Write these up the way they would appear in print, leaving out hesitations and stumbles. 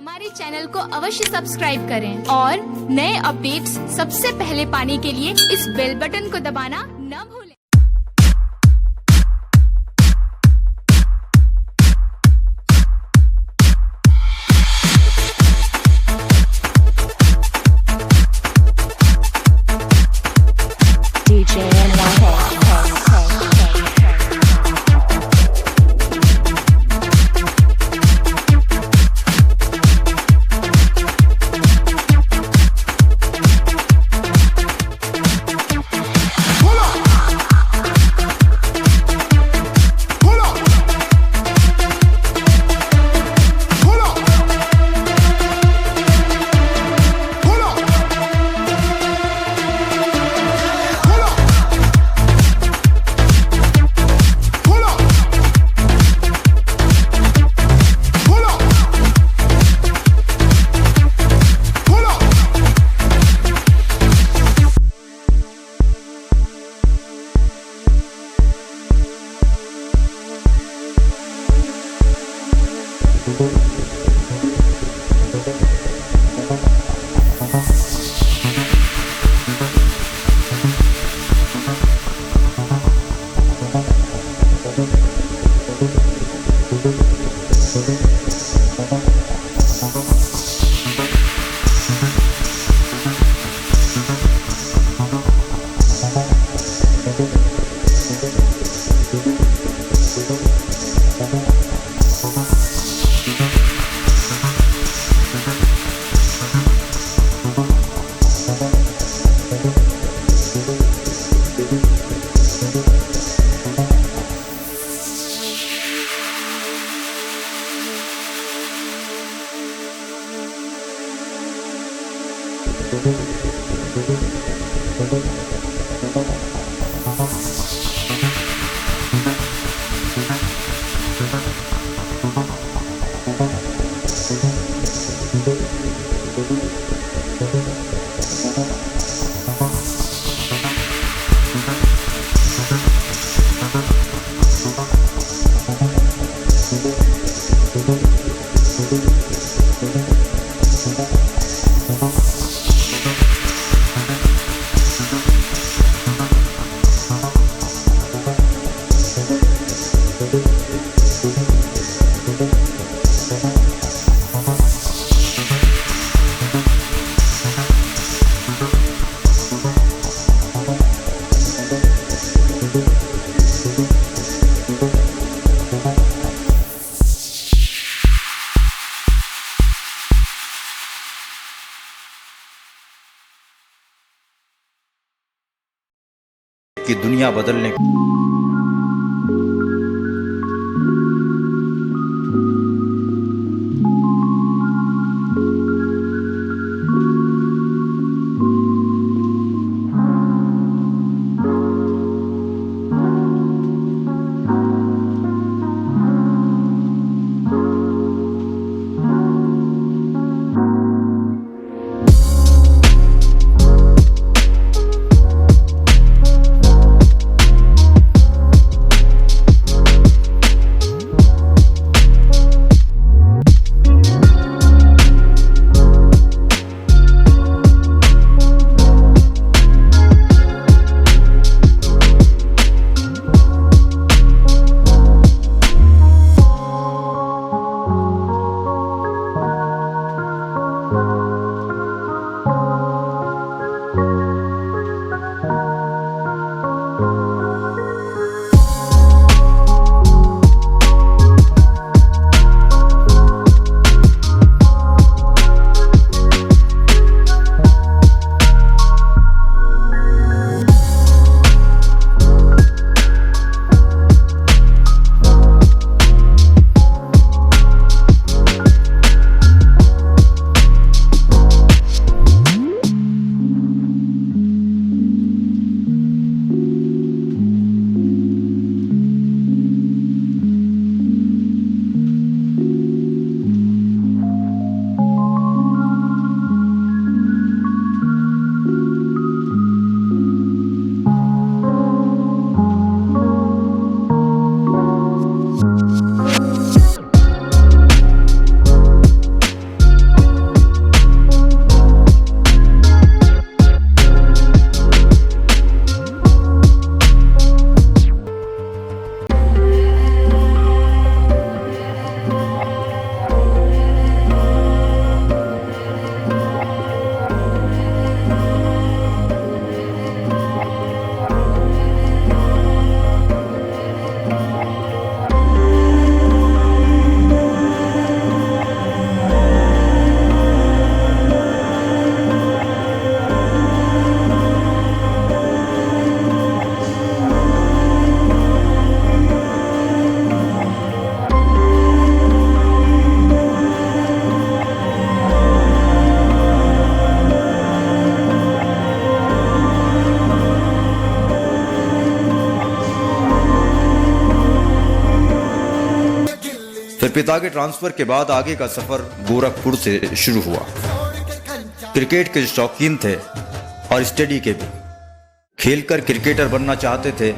हमारे चैनल को अवश्य सब्सक्राइब करें और नए अपडेट्स सबसे पहले पाने के लिए इस बेल बटन को दबाना न भूलें। DJ NYK. की दुनिया बदलने फिर पिता के ट्रांसफर के बाद आगे का सफर गोरखपुर से शुरू हुआ। क्रिकेट के शौकीन थे और स्टडी के भी, खेलकर क्रिकेटर बनना चाहते थे।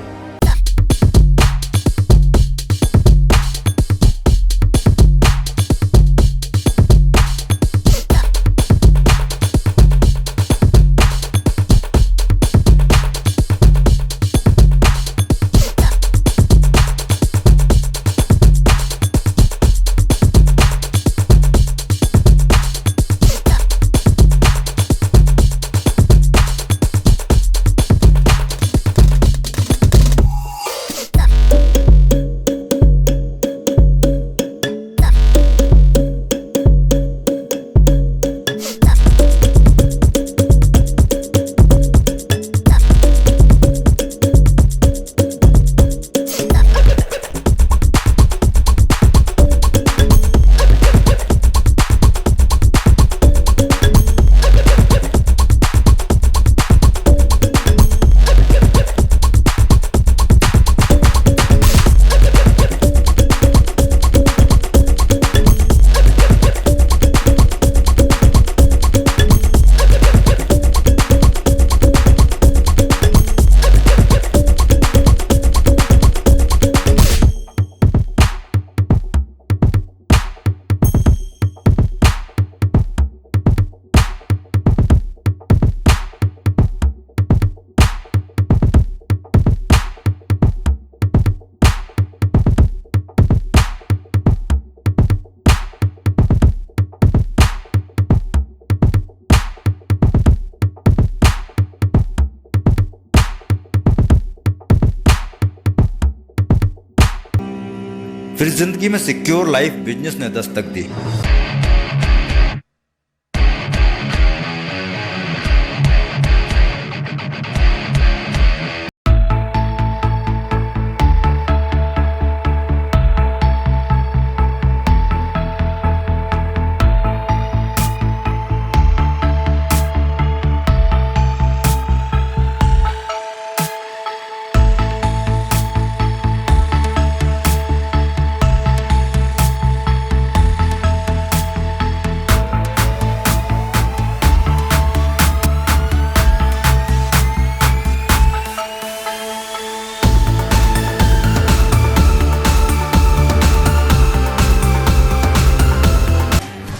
फिर जिंदगी में सिक्योर लाइफ बिजनेस ने दस्तक दी।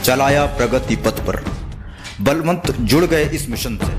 चलाया प्रगति पथ पर, बलवंत जुड़ गए इस मिशन से।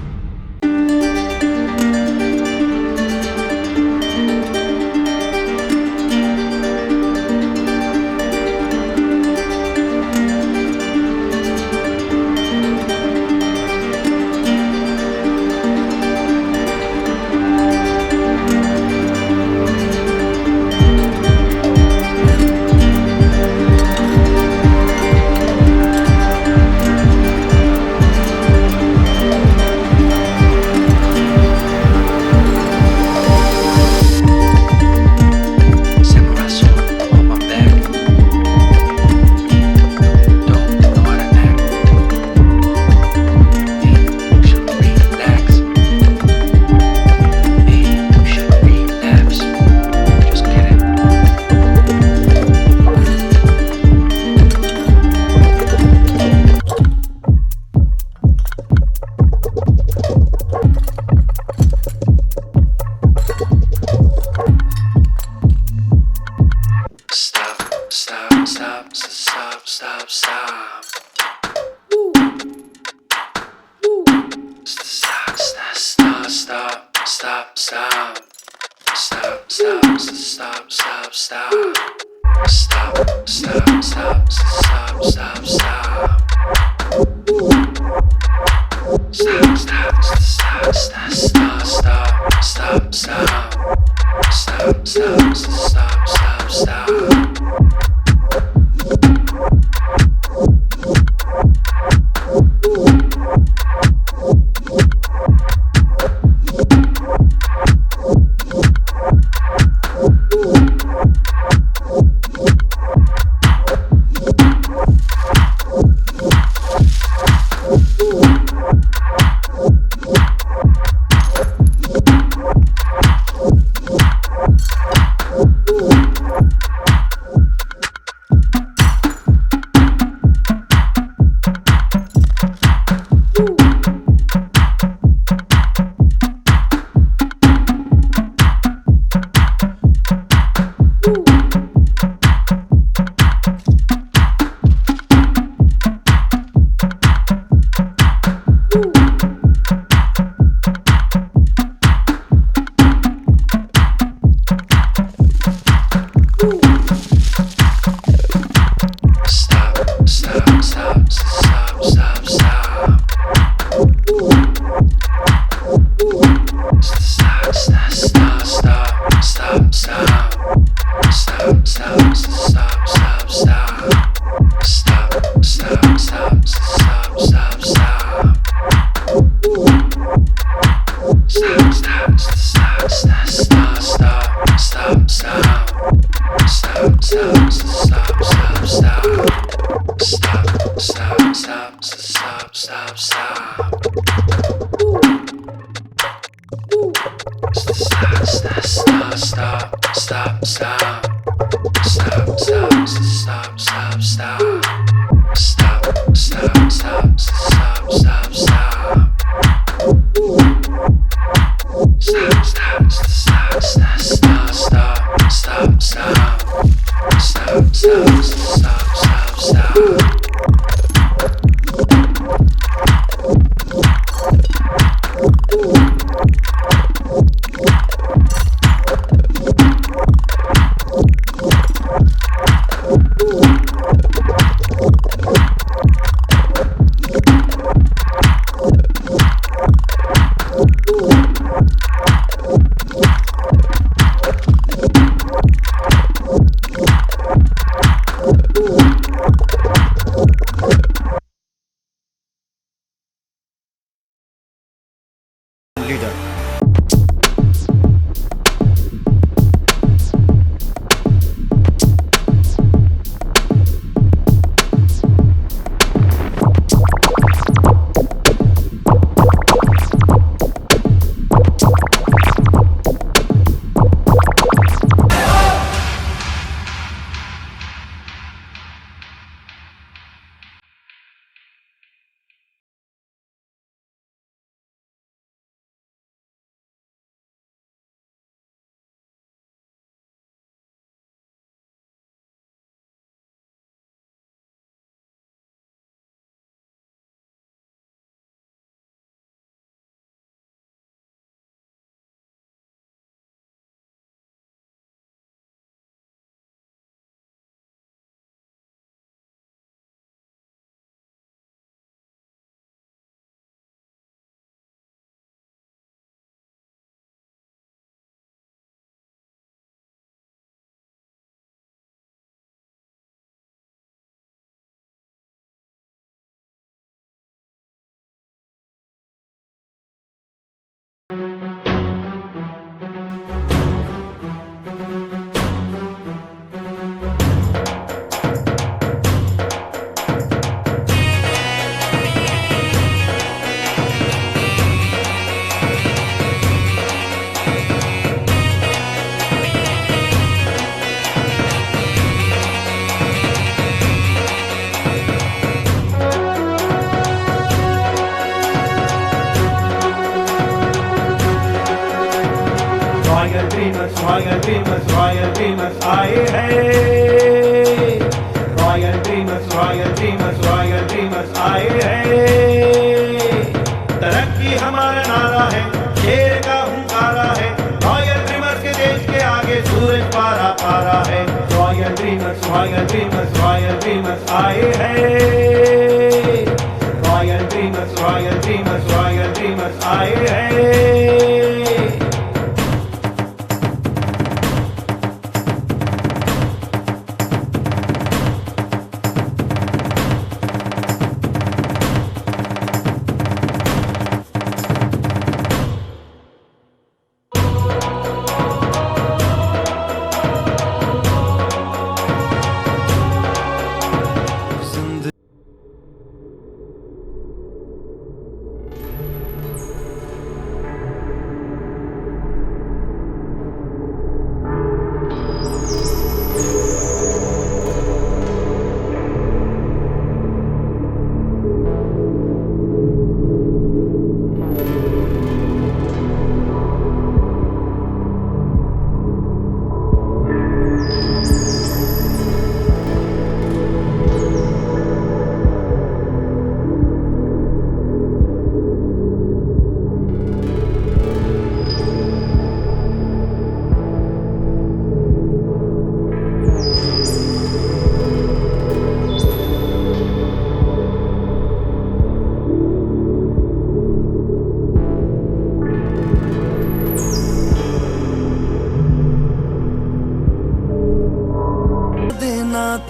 लीडर। रॉयल ड्रीमर्स आए हैं। रॉयल ड्रीमर्स आए हैं। तरक्की हमारा नारा है, शेर का हुंकारा है। रॉयल ड्रीमर्स के देश के आगे सूरज पारा पारा है। रॉयल ड्रीमर्स आए हैं। रॉयल ड्रीमर्स आए हैं।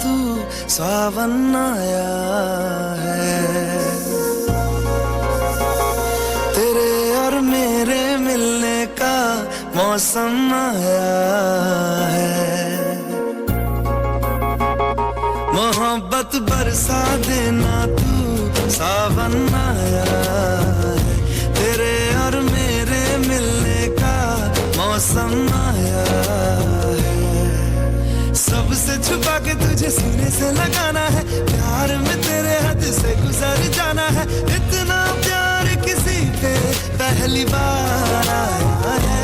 तू सावन आया है, तेरे और मेरे मिलने का मौसम आया है। मोहब्बत बरसा देना तू मौसम आया है। सबसे छुपा के तुझे सीने से लगाना है, प्यार में तेरे हद से गुजर जाना है। इतना प्यार किसी पे पहली बार आया है।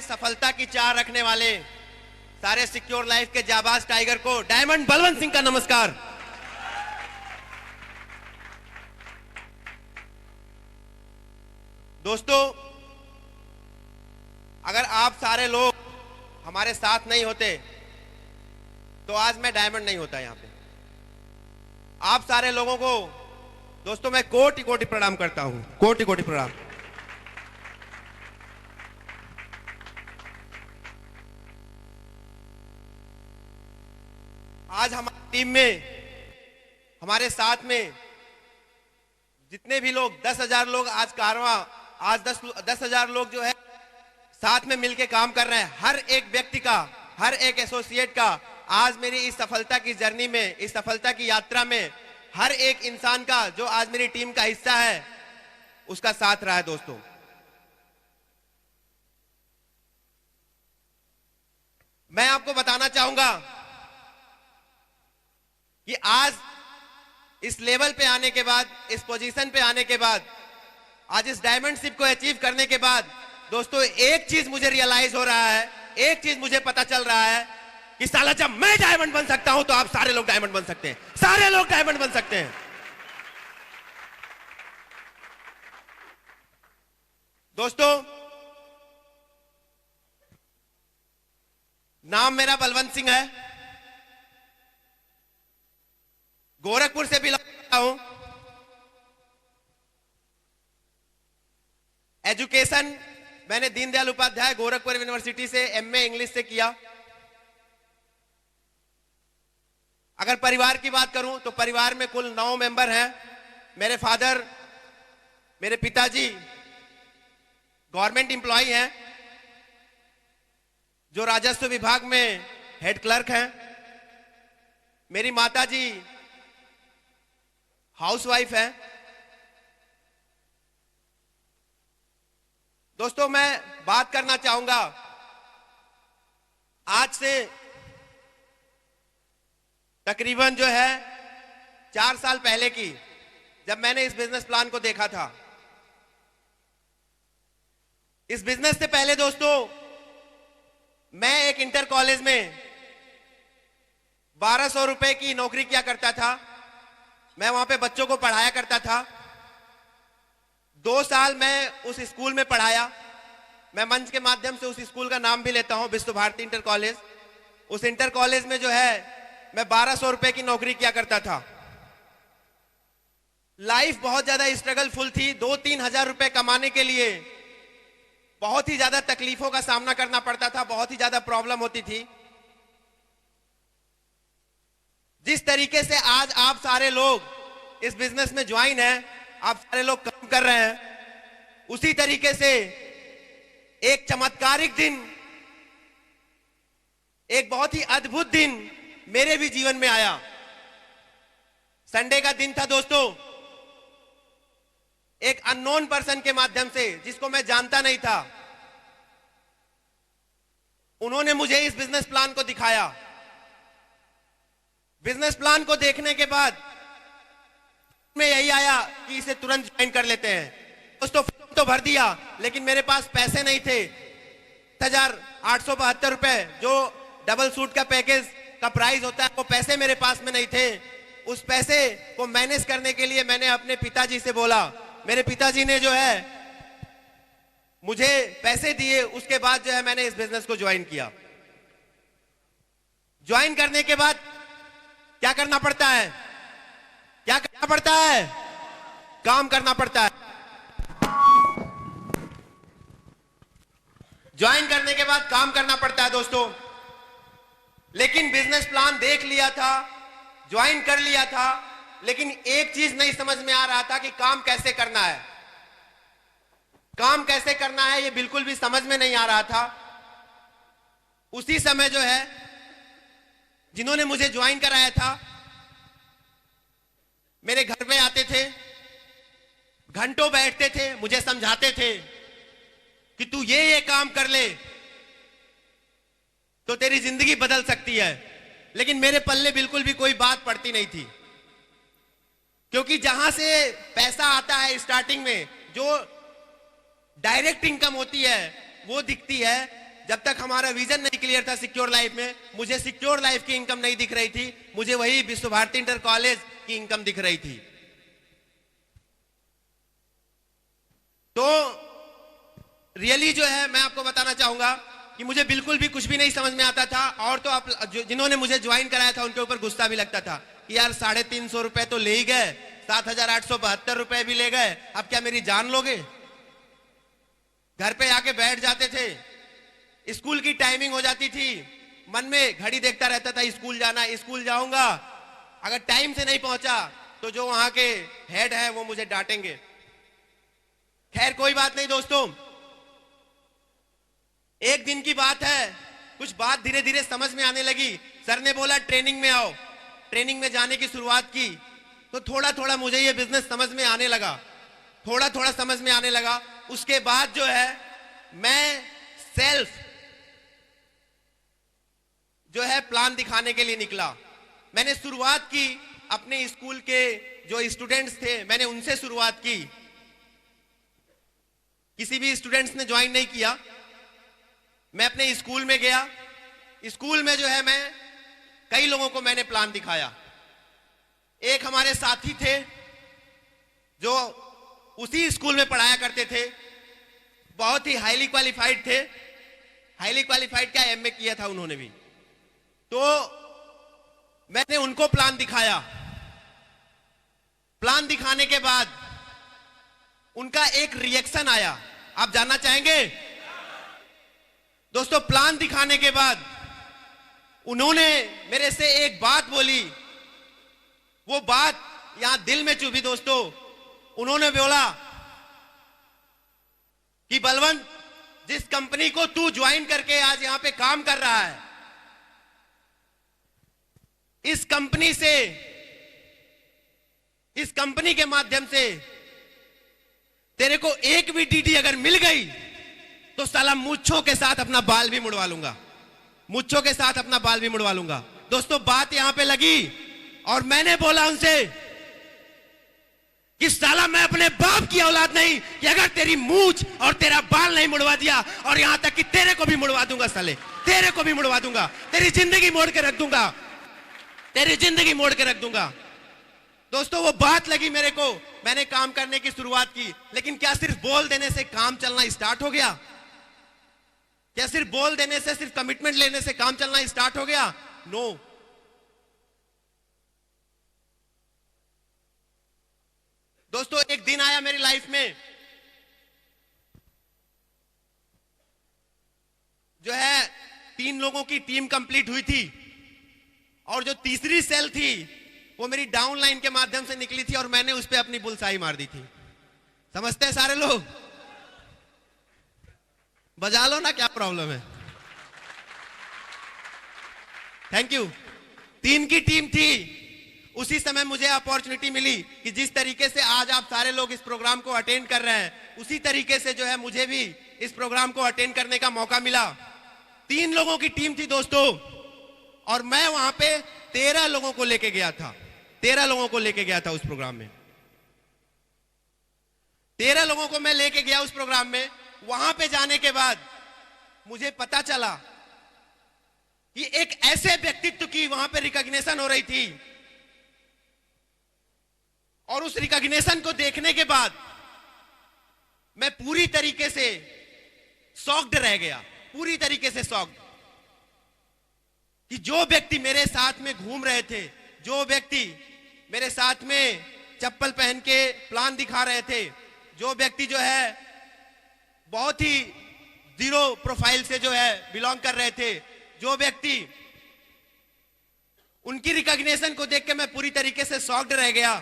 सफलता की चाह रखने वाले सारे सिक्योर लाइफ के जाबाज टाइगर को डायमंड बलवंत सिंह का नमस्कार। दोस्तों, अगर आप सारे लोग हमारे साथ नहीं होते तो आज मैं डायमंड नहीं होता यहां पे। आप सारे लोगों को दोस्तों मैं कोटि कोटि प्रणाम करता हूं, कोटि कोटि प्रणाम। आज हमारी टीम में, हमारे साथ में जितने भी लोग 10,000 लोग आज कारवां, आज 10,000 लोग जो है साथ में मिलके काम कर रहे हैं। हर एक व्यक्ति का, हर एक एसोसिएट का आज मेरी इस सफलता की जर्नी में, इस सफलता की यात्रा में हर एक इंसान का जो आज मेरी टीम का हिस्सा है उसका साथ रहा है। दोस्तों, मैं आपको बताना चाहूंगा कि आज इस लेवल पे आने के बाद, इस पोजीशन पे आने के बाद, आज इस डायमंडशिप को अचीव करने के बाद दोस्तों एक चीज मुझे रियलाइज हो रहा है, एक चीज मुझे पता चल रहा है कि साला जब मैं डायमंड बन सकता हूं तो आप सारे लोग डायमंड बन सकते हैं, सारे लोग डायमंड बन सकते हैं। दोस्तों, नाम मेरा बलवंत सिंह है, गोरखपुर से बिलोंग करता हूं। एजुकेशन मैंने दीनदयाल उपाध्याय गोरखपुर यूनिवर्सिटी से एमए इंग्लिश से किया। अगर परिवार की बात करूं तो परिवार में कुल 9 मेंबर हैं। मेरे फादर, मेरे पिताजी गवर्नमेंट एम्प्लॉय हैं जो राजस्व विभाग में हेड क्लर्क हैं। मेरी माताजी हाउसवाइफ है। दोस्तों, मैं बात करना चाहूंगा आज से तकरीबन जो है 4 साल पहले की। जब मैंने इस बिजनेस प्लान को देखा था। इस बिजनेस से पहले दोस्तों मैं एक इंटर कॉलेज में 1200 रुपए की नौकरी किया करता था। मैं वहां पे बच्चों को पढ़ाया करता था। 2 साल मैं उस स्कूल में पढ़ाया। मैं मंच के माध्यम से उस स्कूल का नाम भी लेता हूं, विश्व भारती इंटर कॉलेज। उस इंटर कॉलेज में जो है मैं 1200 रुपए की नौकरी किया करता था। लाइफ बहुत ज्यादा स्ट्रगलफुल थी। 2-3 हजार रुपए कमाने के लिए बहुत ही ज्यादा तकलीफों का सामना करना पड़ता था, बहुत ही ज्यादा प्रॉब्लम होती थी। जिस तरीके से आज आप सारे लोग इस बिजनेस में ज्वाइन हैं, आप सारे लोग काम कर रहे हैं, उसी तरीके से एक चमत्कारिक दिन, एक बहुत ही अद्भुत दिन मेरे भी जीवन में आया। संडे का दिन था दोस्तों। एक अननोन पर्सन के माध्यम से, जिसको मैं जानता नहीं था, उन्होंने मुझे इस बिजनेस प्लान को दिखाया। बिजनेस प्लान को देखने के बाद मैं यही आया कि इसे तुरंत ज्वाइन कर लेते हैं। दोस्तों फॉर्म तो भर दिया, लेकिन मेरे पास पैसे नहीं थे। 7,872 रुपए जो डबल सूट का पैकेज का प्राइस होता है, वो पैसे मेरे पास में नहीं थे। उस पैसे को मैनेज करने के लिए मैंने अपने पिताजी से बोला। मेरे पिताजी ने जो है मुझे पैसे दिए। उसके बाद जो है मैंने इस बिजनेस को ज्वाइन किया। ज्वाइन करने के बाद क्या करना पड़ता है? क्या करना पड़ता है? काम करना पड़ता है। ज्वाइन करने के बाद काम करना पड़ता है दोस्तों। लेकिन बिजनेस प्लान देख लिया था, ज्वाइन कर लिया था, लेकिन एक चीज नहीं समझ में आ रहा था कि काम कैसे करना है। काम कैसे करना है ये बिल्कुल भी समझ में नहीं आ रहा था। उसी समय जो है जिन्होंने मुझे ज्वाइन कराया था मेरे घर पे आते थे, घंटों बैठते थे, मुझे समझाते थे कि तू ये काम कर ले तो तेरी जिंदगी बदल सकती है। लेकिन मेरे पल्ले बिल्कुल भी कोई बात पड़ती नहीं थी, क्योंकि जहां से पैसा आता है स्टार्टिंग में, जो डायरेक्ट इनकम होती है वो दिखती है। जब तक हमारा विजन नहीं क्लियर था सिक्योर लाइफ में, मुझे सिक्योर लाइफ की इनकम नहीं दिख रही थी, मुझे वही विश्व भारती इंटर कॉलेज की इनकम दिख रही थी। तो रियली जो है मैं आपको बताना चाहूंगा कि मुझे बिल्कुल भी कुछ भी नहीं समझ में आता था। और तो आप जिन्होंने मुझे ज्वाइन कराया था उनके ऊपर गुस्सा भी लगता था कि यार 350 रुपए तो ले ही गए, 7,872 रुपए भी ले गए, अब क्या मेरी जान लोगे? घर पे आके बैठ जाते थे, स्कूल की टाइमिंग हो जाती थी, मन में घड़ी देखता रहता था, स्कूल जाना, स्कूल जाऊंगा, अगर टाइम से नहीं पहुंचा तो जो वहां के हेड है वो मुझे डांटेंगे। खैर कोई बात नहीं दोस्तों, एक दिन की बात है, कुछ बात धीरे धीरे समझ में आने लगी। सर ने बोला ट्रेनिंग में आओ। ट्रेनिंग में जाने की शुरुआत की तो थोड़ा थोड़ा मुझे ये बिजनेस समझ में आने लगा, थोड़ा थोड़ा समझ में आने लगा। उसके बाद जो है मैं सेल्फ जो है प्लान दिखाने के लिए निकला। मैंने शुरुआत की अपने स्कूल के जो स्टूडेंट्स थे, मैंने उनसे शुरुआत की। किसी भी स्टूडेंट्स ने ज्वाइन नहीं किया। मैं अपने स्कूल में गया। स्कूल में जो है मैं कई लोगों को मैंने प्लान दिखाया। एक हमारे साथी थे जो उसी स्कूल में पढ़ाया करते थे, बहुत ही हाईली क्वालिफाइड थे। हाईली क्वालिफाइड क्या, एमए किया था उन्होंने भी। तो मैंने उनको प्लान दिखाया। प्लान दिखाने के बाद उनका एक रिएक्शन आया। आप जानना चाहेंगे दोस्तों? प्लान दिखाने के बाद उन्होंने मेरे से एक बात बोली, वो बात यहां दिल में चुभी दोस्तों। उन्होंने बोला कि बलवंत, जिस कंपनी को तू ज्वाइन करके आज यहां पे काम कर रहा है, इस कंपनी से, इस कंपनी के माध्यम से तेरे को एक भी डीडी अगर मिल गई तो साला मूंछों के साथ अपना बाल भी मुड़वा लूंगा, मूंछों के साथ अपना बाल भी मुड़वा लूंगा। दोस्तों बात यहां पे लगी और मैंने बोला उनसे कि साला मैं अपने बाप की औलाद नहीं कि अगर तेरी मूंछ और तेरा बाल नहीं मुड़वा दिया, और यहां तक कि तेरे को भी मुड़वा दूंगा साले, तेरे को भी मुड़वा दूंगा, तेरी जिंदगी मोड़ के रख दूंगा, तेरी जिंदगी मोड़ के रख दूंगा। दोस्तों वो बात लगी मेरे को, मैंने काम करने की शुरुआत की। लेकिन क्या सिर्फ बोल देने से काम चलना स्टार्ट हो गया? क्या सिर्फ बोल देने से, सिर्फ कमिटमेंट लेने से काम चलना स्टार्ट हो गया? नो। दोस्तों एक दिन आया मेरी लाइफ में जो है 3 लोगों की टीम कंप्लीट हुई थी, और जो तीसरी सेल थी वो मेरी डाउन लाइन के माध्यम से निकली थी, और मैंने उस पर अपनी बुलसाई मार दी थी। समझते हैं सारे लोग? बजा लो ना, क्या प्रॉब्लम है? Thank you. 3 की टीम थी। उसी समय मुझे अपॉर्चुनिटी मिली कि जिस तरीके से आज आप सारे लोग इस प्रोग्राम को अटेंड कर रहे हैं, उसी तरीके से जो है मुझे भी इस प्रोग्राम को अटेंड करने का मौका मिला। 3 लोगों की टीम थी दोस्तों, और मैं वहां पे 13 लोगों को लेके गया था। 13 लोगों को लेके गया था उस प्रोग्राम में। 13 लोगों को मैं लेके गया उस प्रोग्राम में। वहां पे जाने के बाद मुझे पता चला कि एक ऐसे व्यक्तित्व की वहां पे रिकॉग्निशन हो रही थी, और उस रिकॉग्निशन को देखने के बाद मैं पूरी तरीके से शॉक्ड रह गया, पूरी तरीके से शॉक्ड, कि जो व्यक्ति मेरे साथ में घूम रहे थे, जो व्यक्ति मेरे साथ में चप्पल पहन के प्लान दिखा रहे थे, जो व्यक्ति जो है बहुत ही जीरो प्रोफाइल से जो है बिलोंग कर रहे थे, जो व्यक्ति, उनकी रिकॉग्निशन को देख के मैं पूरी तरीके से शॉक्ड रह गया।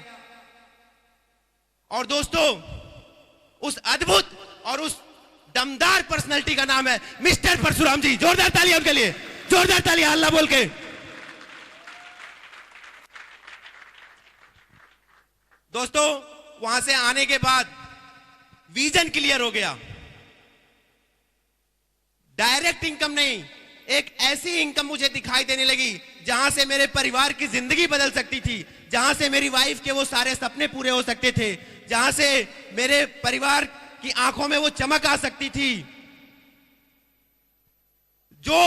और दोस्तों उस अद्भुत और उस दमदार पर्सनालिटी का नाम है मिस्टर परशुराम जी। जोरदार ताली उनके लिए, जोरदार ताली हल्ला बोल के। दोस्तों वहां से आने के बाद विजन क्लियर हो गया। डायरेक्ट इनकम नहीं, एक ऐसी इनकम मुझे दिखाई देने लगी जहां से मेरे परिवार की जिंदगी बदल सकती थी, जहां से मेरी वाइफ के वो सारे सपने पूरे हो सकते थे, जहां से मेरे परिवार की आंखों में वो चमक आ सकती थी। जो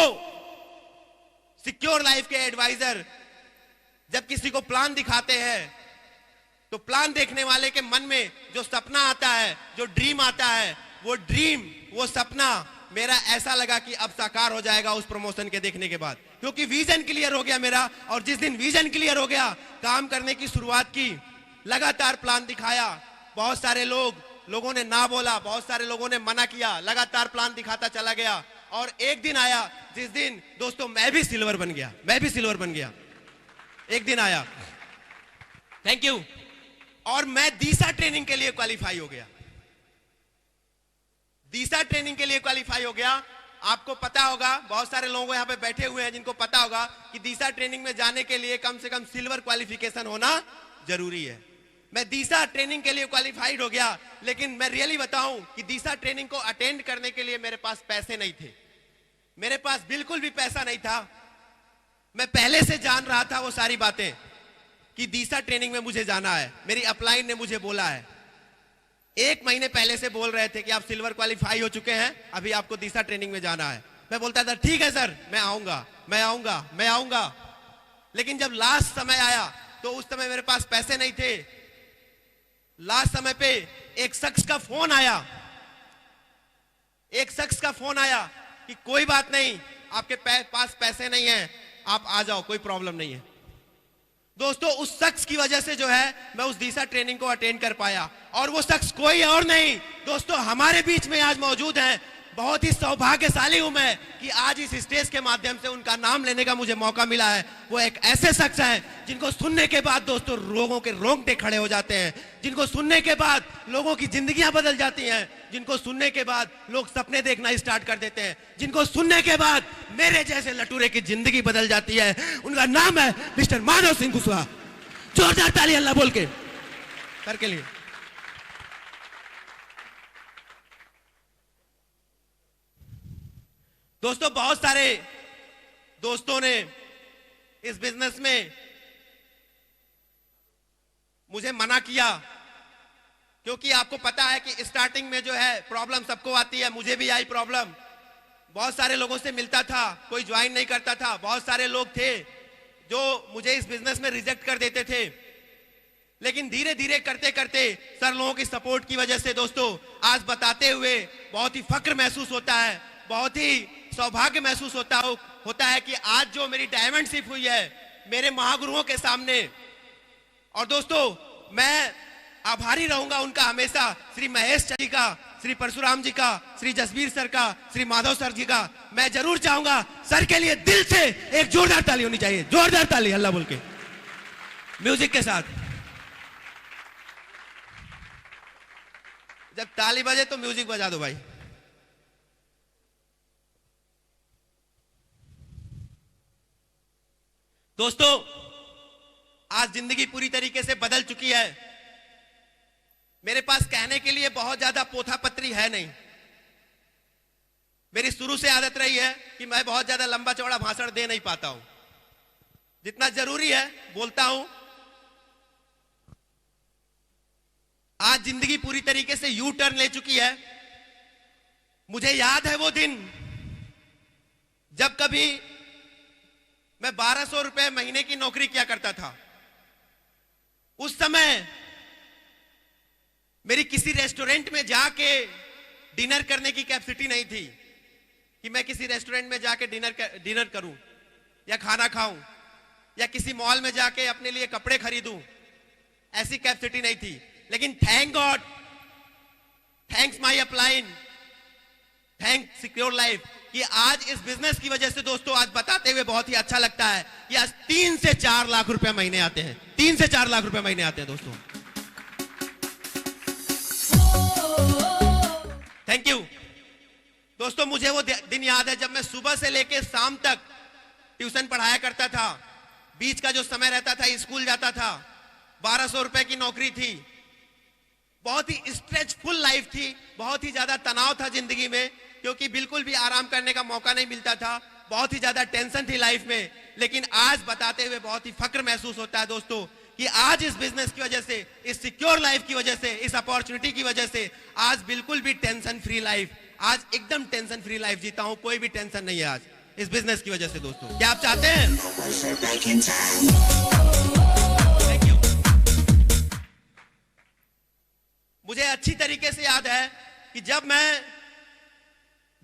सिक्योर लाइफ के एडवाइजर जब किसी को प्लान दिखाते हैं, तो प्लान देखने वाले के मन में जो सपना आता है, जो ड्रीम आता है, वो ड्रीम, वो सपना मेरा ऐसा लगा कि अब साकार हो जाएगा उस प्रमोशन के देखने के बाद, क्योंकि विजन क्लियर हो गया मेरा। और जिस दिन विजन क्लियर हो गया, काम करने की शुरुआत की, लगातार प्लान दिखाया, बहुत सारे लोगों ने ना बोला, बहुत सारे लोगों ने मना किया, लगातार प्लान दिखाता चला गया। और एक दिन आया जिस दिन दोस्तों मैं भी सिल्वर बन गया, मैं भी सिल्वर बन गया। एक दिन आया, थैंक यू, और मैं दीसा ट्रेनिंग के लिए क्वालिफाई हो गया। दीसा ट्रेनिंग के लिए क्वालिफाई हो गया। आपको पता होगा, बहुत सारे लोग यहां पे बैठे हुए हैं जिनको पता होगा कि दीसा ट्रेनिंग में जाने के लिए कम से कम सिल्वर क्वालिफिकेशन होना जरूरी है। मैं दीसा ट्रेनिंग के लिए क्वालिफाइड हो गया, लेकिन मैं रियली बताऊं कि दीसा ट्रेनिंग को अटेंड करने के लिए मेरे पास पैसे नहीं थे। मेरे पास बिल्कुल भी पैसा नहीं था। मैं पहले से जान रहा था वो सारी बातें कि दीसा ट्रेनिंग में मुझे जाना है। मेरी अपलाइन ने मुझे बोला है, 1 महीने पहले से बोल रहे थे कि आप सिल्वर क्वालिफाई हो चुके हैं, अभी आपको दीसा ट्रेनिंग में जाना है। मैं बोलता था ठीक है सर, मैं आऊंगा, मैं आऊंगा, मैं आऊंगा। लेकिन जब लास्ट समय आया तो उस समय मेरे पास पैसे नहीं थे। लास्ट समय पे एक शख्स का फोन आया, एक शख्स का फोन आया कि कोई बात नहीं, आपके पास पैसे नहीं है, आप आ जाओ, कोई प्रॉब्लम नहीं है। दोस्तों उस शख्स की वजह से जो है मैं उस दीसा ट्रेनिंग को अटेंड कर पाया, और वो शख्स कोई और नहीं दोस्तों हमारे बीच में आज मौजूद हैं। बहुत ही सौभाग्यशाली हूं मैं कि आज इस स्टेज के माध्यम से उनका नाम लेने का मुझे मौका मिला है। वो एक ऐसे शख्स हैं जिनको सुनने के बाद दोस्तों लोगों के रोंगटे खड़े हो जाते हैं, जिनको सुनने के बाद लोगों की जिंदगियां बदल जाती हैं, जिनको सुनने के बाद लोग सपने देखना स्टार्ट कर देते हैं, जिनको सुनने के बाद मेरे जैसे लटूरे की जिंदगी बदल जाती है। उनका नाम है मिस्टर माधव सिंह कुशवाहा। जोरदार ताली अल्लाह बोल के सर के लिए। दोस्तों बहुत सारे दोस्तों ने इस बिजनेस में मुझे मना किया क्योंकि आपको पता है कि स्टार्टिंग में जो है प्रॉब्लम सबको आती है, मुझे भी आई प्रॉब्लम। बहुत सारे लोगों से मिलता था, कोई ज्वाइन नहीं करता था। बहुत सारे लोग थे जो मुझे इस बिजनेस में रिजेक्ट कर देते थे। लेकिन धीरे धीरे करते करते सर लोगों की सपोर्ट की वजह से दोस्तों आज बताते हुए बहुत ही फक्र महसूस होता है, बहुत ही सौभाग्य महसूस होता है कि आज जो मेरी डायमंड शिप हुई है मेरे महागुरुओं के सामने। और दोस्तों मैं आभारी रहूंगा उनका हमेशा, श्री महेश जी का, श्री परशुराम जी का, श्री जसबीर सर का, श्री माधव सर जी का। मैं जरूर चाहूंगा सर के लिए दिल से एक जोरदार ताली होनी चाहिए, जोरदार ताली अल्लाह बोल के म्यूजिक के साथ। जब ताली बजे तो म्यूजिक बजा दो भाई। दोस्तों आज जिंदगी पूरी तरीके से बदल चुकी है। मेरे पास कहने के लिए बहुत ज्यादा पोथापत्री है नहीं। मेरी शुरू से आदत रही है कि मैं बहुत ज्यादा लंबा चौड़ा भाषण दे नहीं पाता हूं, जितना जरूरी है बोलता हूं। आज जिंदगी पूरी तरीके से यू टर्न ले चुकी है। मुझे याद है वो दिन जब कभी मैं 1200 रुपए महीने की नौकरी किया करता था। उस समय मेरी किसी रेस्टोरेंट में जाके डिनर करने की कैपेसिटी नहीं थी कि मैं किसी रेस्टोरेंट में जाके डिनर करूं या खाना खाऊं या किसी मॉल में जाके अपने लिए कपड़े खरीदूं। ऐसी कैपेसिटी नहीं थी। लेकिन thank God, thanks my upline, thanks secure life कि आज इस बिजनेस की वजह से दोस्तों आज बताते हुए बहुत ही अच्छा लगता है कि आज 3 से 4 लाख रुपए महीने आते हैं। 3 से 4 लाख रुपए महीने आते हैं दोस्तों। थैंक यू दोस्तों। मुझे वो दिन याद है जब मैं सुबह से लेकर शाम तक ट्यूशन पढ़ाया करता था। बीच का जो समय रहता था स्कूल जाता था। 1200 रुपए की नौकरी थी। बहुत ही स्ट्रेचफुल लाइफ थी। बहुत ही ज्यादा तनाव था जिंदगी में, क्योंकि बिल्कुल भी आराम करने का मौका नहीं मिलता था। बहुत ही ज्यादा टेंशन थी लाइफ में। लेकिन आज बताते हुए बहुत ही फक्र महसूस होता है दोस्तों कि आज इस बिजनेस की वजह से, इस सिक्योर लाइफ की वजह से, इस अपॉर्चुनिटी की वजह से आज बिल्कुल भी टेंशन फ्री लाइफ, आज एकदम टेंशन फ्री लाइफ जीता हूं। कोई भी टेंशन नहीं है आज इस बिजनेस की वजह से दोस्तों। क्या आप चाहते हैं? Thank you. मुझे अच्छी तरीके से याद है कि जब मैं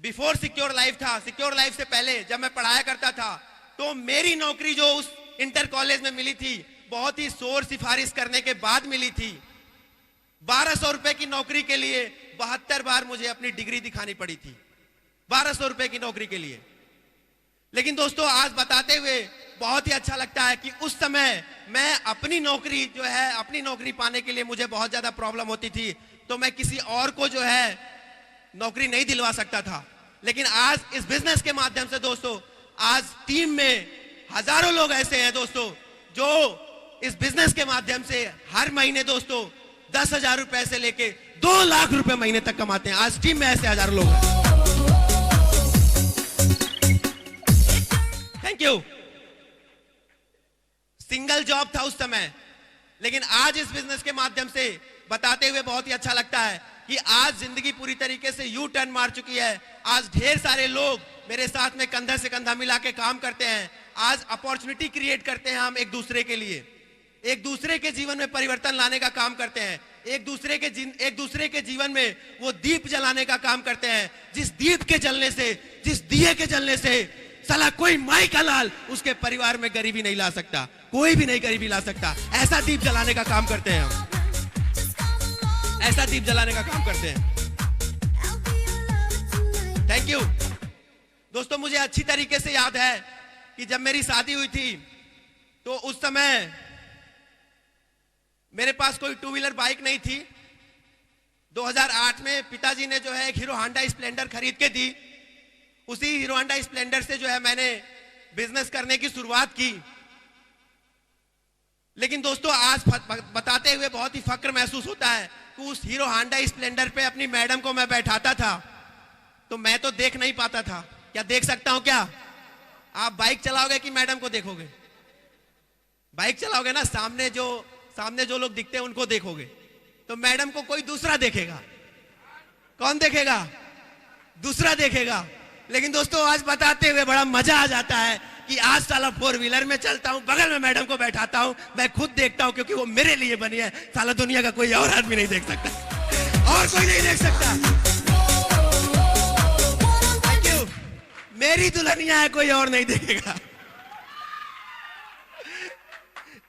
बिफोर सिक्योर लाइफ था, सिक्योर लाइफ से पहले जब मैं पढ़ाया करता था, तो मेरी नौकरी जो उस इंटर कॉलेज में मिली थी बहुत ही शोर सिफारिश करने के बाद मिली थी। 1200 रुपए की नौकरी के लिए 72 बार मुझे अपनी डिग्री दिखानी पड़ी थी, 1200 रुपए की नौकरी के लिए। लेकिन दोस्तों आज बताते हुए बहुत ही अच्छा लगता है कि उस समय मैं अपनी नौकरी जो है, अपनी नौकरी पाने के लिए मुझे बहुत ज्यादा प्रॉब्लम होती थी, तो मैं किसी और को जो है नौकरी नहीं दिलवा सकता था। लेकिन आज इस बिजनेस के माध्यम से दोस्तों आज टीम में हजारों लोग ऐसे हैं दोस्तों जो इस बिजनेस के माध्यम से हर महीने दोस्तों 10,000 रुपए से लेके 2 लाख रुपए महीने तक कमाते हैं। आज टीम में ऐसे हजारों लोग हैं। Thank you. सिंगल जॉब था उस समय, लेकिन आज इस बिजनेस के माध्यम से बताते हुए बहुत ही अच्छा लगता है कि आज जिंदगी पूरी तरीके से यू टर्न मार चुकी है। आज ढेर सारे लोग मेरे साथ में कंधा से कंधा मिला के काम करते हैं। आज अपॉर्चुनिटी क्रिएट करते हैं हम एक दूसरे के लिए, एक दूसरे के जीवन में परिवर्तन लाने का काम करते हैं, एक दूसरे के जीवन में वो दीप जलाने का काम करते हैं। जिस दीप के जलने से, जिस दिए के जलने से साला कोई माई का लाल उसके परिवार में गरीबी नहीं ला सकता, कोई भी नहीं गरीबी ला सकता। ऐसा दीप जलाने का काम करते हैं हम, ऐसा दीप जलाने का काम करते हैं। थैंक यू दोस्तों। मुझे अच्छी तरीके से याद है कि जब मेरी शादी हुई थी तो उस समय मेरे पास कोई 2 व्हीलर बाइक नहीं थी। 2008 में पिताजी ने जो है एक हीरो होंडा स्प्लेंडर खरीद के दी। उसी हीरो होंडा स्प्लेंडर से जो है मैंने बिजनेस करने की शुरुआत की। लेकिन दोस्तों आज बताते हुए बहुत ही फक्र महसूस होता है कि उस हीरो होंडा स्प्लेंडर पे अपनी मैडम को मैं बैठाता था तो मैं तो देख नहीं पाता था। क्या देख सकता हूं क्या? आप बाइक चलाओगे कि मैडम को देखोगे? बाइक चलाओगे ना, सामने जो लोग दिखते हैं उनको देखोगे। तो मैडम को कोई दूसरा देखेगा। कौन देखेगा? दूसरा देखेगा। लेकिन दोस्तों आज बताते हुए बड़ा मजा आ जाता है कि आज साला 4 व्हीलर में चलता हूं, बगल में मैडम को बैठाता हूं, मैं खुद देखता हूं क्योंकि वो मेरे लिए बनी है। साला दुनिया का कोई और आदमी नहीं देख सकता, और कोई नहीं देख सकता। Thank you. मेरी दुल्हनिया है, कोई और नहीं देखेगा।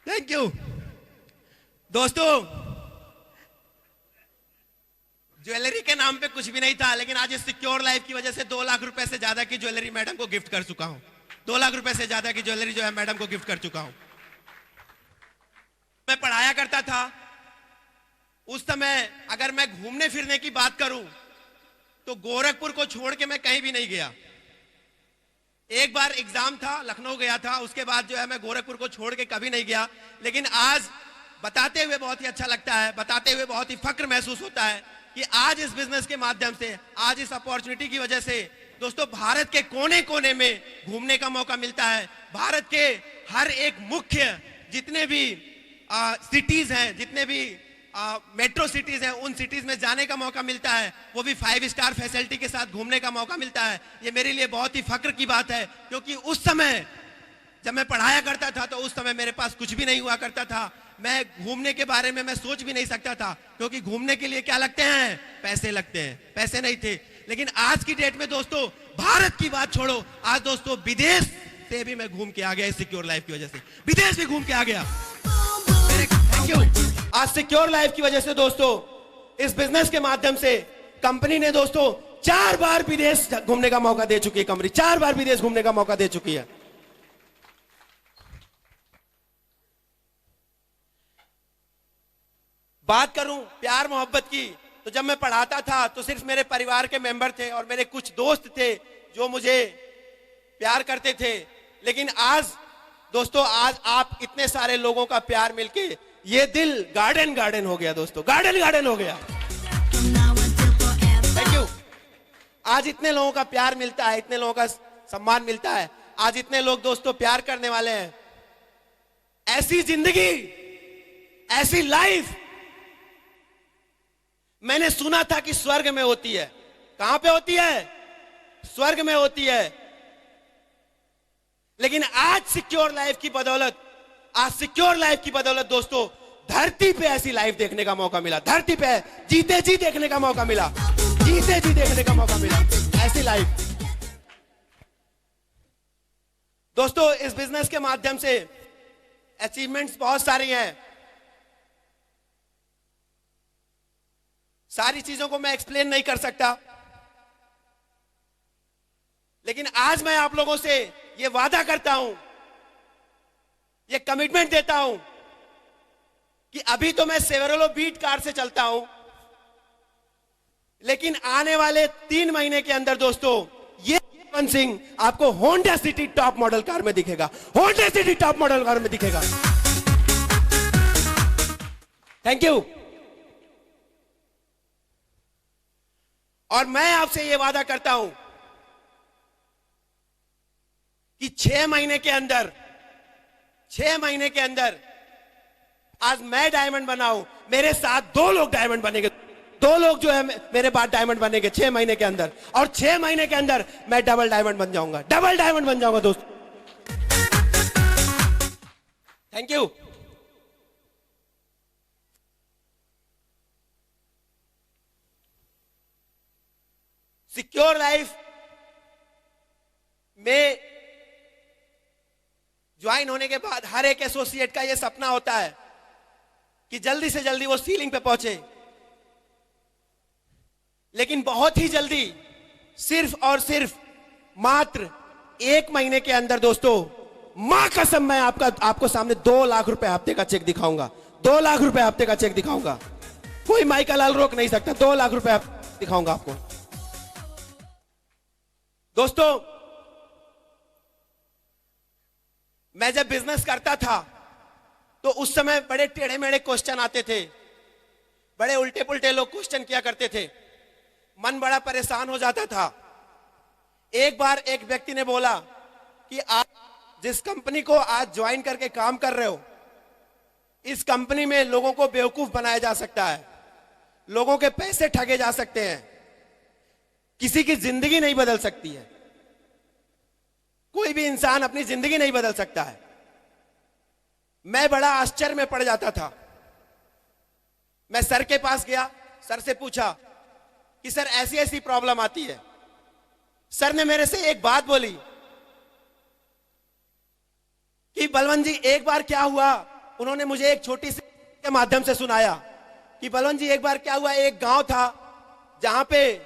Thank you. दोस्तों ज्वेलरी के नाम पे कुछ भी नहीं था, लेकिन आज इस सिक्योर लाइफ की वजह से 2 लाख रुपए से ज्यादा की ज्वेलरी मैडम को गिफ्ट कर चुका हूं। 2 लाख रुपए से ज्यादा की ज्वेलरी जो है मैडम को गिफ्ट कर चुका हूं। मैं पढ़ाया करता था उस समय, अगर मैं घूमने फिरने की बात करूं तो गोरखपुर को छोड़ के मैं कहीं भी नहीं गया। एक बार एग्जाम था, लखनऊ गया था, उसके बाद जो है मैं गोरखपुर को छोड़ के कभी नहीं गया। लेकिन आज बताते हुए बहुत ही अच्छा लगता है, बताते हुए बहुत ही फक्र महसूस होता है कि आज इस बिजनेस के माध्यम से, आज इस अपॉर्चुनिटी की वजह से दोस्तों भारत के कोने कोने में घूमने का मौका मिलता है। भारत के हर एक मुख्य जितने भी सिटीज हैं, जितने भी मेट्रो सिटीज हैं, उन सिटीज में जाने का मौका मिलता है, वो भी 5 स्टार फैसिलिटी के साथ घूमने का मौका मिलता है। ये मेरे लिए बहुत ही फक्र की बात है, क्योंकि उस समय जब मैं पढ़ाया करता था तो उस समय मेरे पास कुछ भी नहीं हुआ करता था। मैं घूमने के बारे में मैं सोच भी नहीं सकता था, क्योंकि घूमने के लिए क्या लगते हैं? पैसे लगते हैं, पैसे नहीं थे। लेकिन आज की डेट में दोस्तों भारत की बात छोड़ो, आज दोस्तों विदेश से भी मैं घूम के आ गया इस सिक्योर लाइफ की वजह से, विदेश भी घूम के आ गया। Thank you. आज सिक्योर लाइफ की वजह से दोस्तों इस बिजनेस के माध्यम से कंपनी ने दोस्तों 4 बार विदेश घूमने का मौका दे चुकी है। कंपनी 4 बार विदेश घूमने का मौका दे चुकी है। बात करूं प्यार मोहब्बत की, तो जब मैं पढ़ाता था तो सिर्फ मेरे परिवार के मेंबर थे और मेरे कुछ दोस्त थे जो मुझे प्यार करते थे। लेकिन आज दोस्तों, आज आप इतने सारे लोगों का प्यार मिलके ये दिल गार्डन गार्डन हो गया दोस्तों, गार्डन गार्डन हो गया। Thank you. आज इतने लोगों का प्यार मिलता है, इतने लोगों का सम्मान मिलता है, आज इतने लोग दोस्तों प्यार करने वाले हैं। ऐसी जिंदगी, ऐसी लाइफ मैंने सुना था कि स्वर्ग में होती है। कहां पे होती है? स्वर्ग में होती है। लेकिन आज सिक्योर लाइफ की बदौलत, आज सिक्योर लाइफ की बदौलत दोस्तों धरती पे ऐसी लाइफ देखने का मौका मिला। धरती पे जीते जी देखने का मौका मिला, जीते जी देखने का मौका मिला ऐसी लाइफ। दोस्तों इस बिजनेस के माध्यम से अचीवमेंट्स बहुत सारी हैं। सारी चीजों को मैं एक्सप्लेन नहीं कर सकता, लेकिन आज मैं आप लोगों से ये वादा करता हूं, ये कमिटमेंट देता हूं कि अभी तो मैं सेवरोलो बीट कार से चलता हूं, लेकिन आने वाले 3 महीने के अंदर दोस्तों ये पवन सिंह आपको Honda city top model car में दिखेगा, Honda city top model car में दिखेगा। Thank you. और मैं आपसे यह वादा करता हूं कि 6 महीने के अंदर, 6 महीने के अंदर आज मैं डायमंड बनाऊं, मेरे साथ 2 लोग डायमंड बनेंगे, 2 लोग जो है मेरे बाद डायमंड बनेंगे 6 महीने के अंदर। और 6 महीने के अंदर मैं डबल डायमंड बन जाऊंगा, डबल डायमंड बन जाऊंगा दोस्त। Thank you. सिक्योर लाइफ में ज्वाइन होने के बाद हर एक एसोसिएट का यह सपना होता है कि जल्दी से जल्दी वो सीलिंग पे पहुंचे, लेकिन बहुत ही जल्दी, सिर्फ और सिर्फ मात्र 1 महीने के अंदर दोस्तों, मां कसम मैं आपको सामने 2 लाख रुपए हफ्ते का चेक दिखाऊंगा, 2 लाख रुपए हफ्ते का चेक दिखाऊंगा। कोई माइका लाल रोक नहीं सकता, 2 लाख रुपए दिखाऊंगा आपको। दोस्तों मैं जब बिजनेस करता था तो उस समय बड़े टेढ़े मेढ़े क्वेश्चन आते थे, बड़े उल्टे पुल्टे लोग क्वेश्चन किया करते थे, मन बड़ा परेशान हो जाता था। एक बार एक व्यक्ति ने बोला कि आप जिस कंपनी को आज ज्वाइन करके काम कर रहे हो, इस कंपनी में लोगों को बेवकूफ बनाया जा सकता है। लोगों के पैसे ठगे जा सकते हैं, किसी की जिंदगी नहीं बदल सकती है। कोई भी इंसान अपनी जिंदगी नहीं बदल सकता है। मैं बड़ा आश्चर्य में पड़ जाता था। मैं सर के पास गया, सर से पूछा कि सर ऐसी ऐसी प्रॉब्लम आती है। सर ने मेरे से एक बात बोली कि बलवंत जी एक बार क्या हुआ, उन्होंने मुझे एक छोटी सी के माध्यम से सुनाया कि बलवंत जी एक बार क्या हुआ, एक गांव था जहां पे